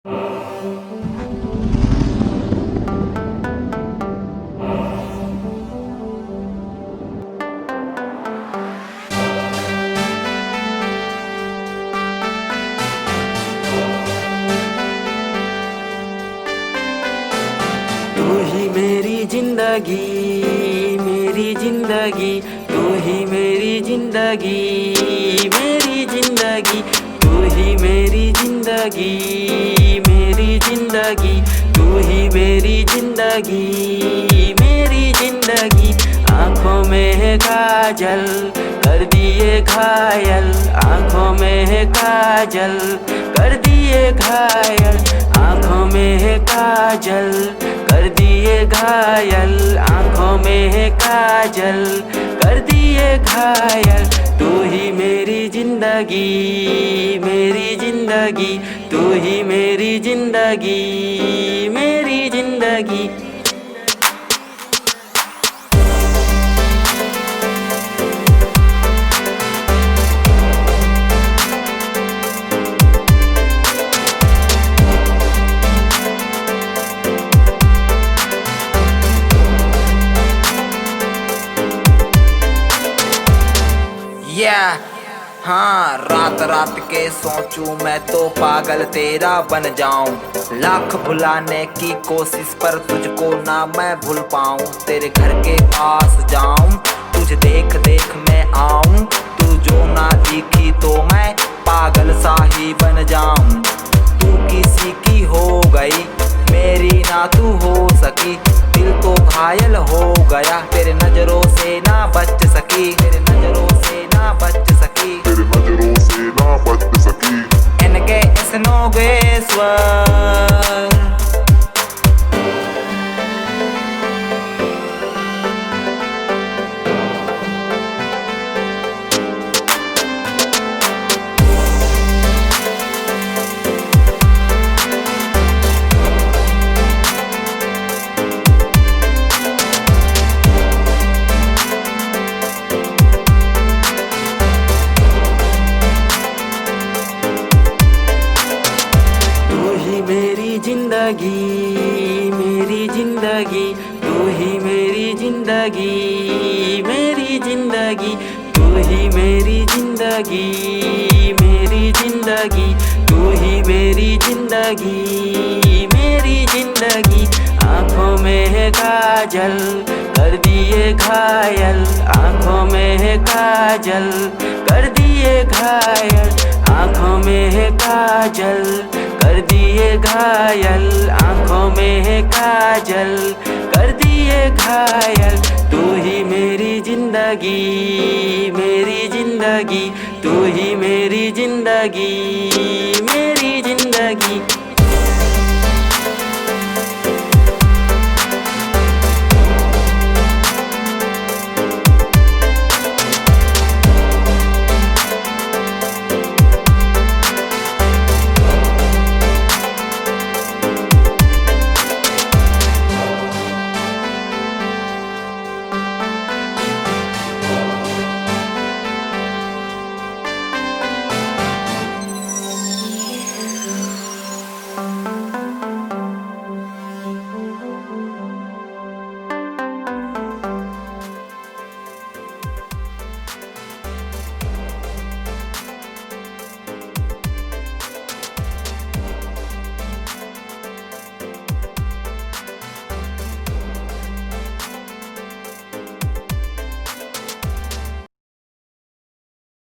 तू ही मेरी जिंदगी, मेरी जिंदगी, तू ही मेरी जिंदगी, मेरी जिंदगी, तू ही मेरी जिंदगी, मेरी जिंदगी, तू ही मेरी जिंदगी, मेरी जिंदगी। आँखों में है काजल, कर दिए घायल, आँखों में है काजल, कर दिए घायल, आँखों में है काजल, कर दिए घायल, आँखों में है काजल, कर दिए घायल। तू ही मेरी जिंदगी, मेरी जिंदगी, तू ही मेरी जिंदगी, मेरी जिंदगी। हाँ, रात रात के सोचूं मैं तो पागल तेरा बन जाऊं। लाख भुलाने की कोशिश पर तुझको ना मैं भूल पाऊं। तेरे घर के पास जाऊं, तुझे देख देख मैं आऊं। तू जो ना दिखी तो मैं पागल सा ही बन जाऊं। तू किसी की हो गई, मेरी ना तू हो सकी। दिल तो घायल हो गया, तेरे नजरों से ना बच सकी, तेरे नजरों से ना बच सकी, तेरे नजरों से ना बच सकी। इनके इस नोगेश्वर जिंदगी, मेरी जिंदगी, तू ही मेरी जिंदगी, मेरी जिंदगी, तू ही मेरी जिंदगी, मेरी जिंदगी, तू ही मेरी जिंदगी, मेरी जिंदगी। आँखों में है काजल, कर दिए घायल, आँखों में है काजल, कर दिए घायल, आँखों में है काजल, कर दिए घायल, आँखों में है काजल, कर दिए घायल। तू ही मेरी जिंदगी, मेरी जिंदगी, तू ही मेरी जिंदगी, मेरी जिंदगी।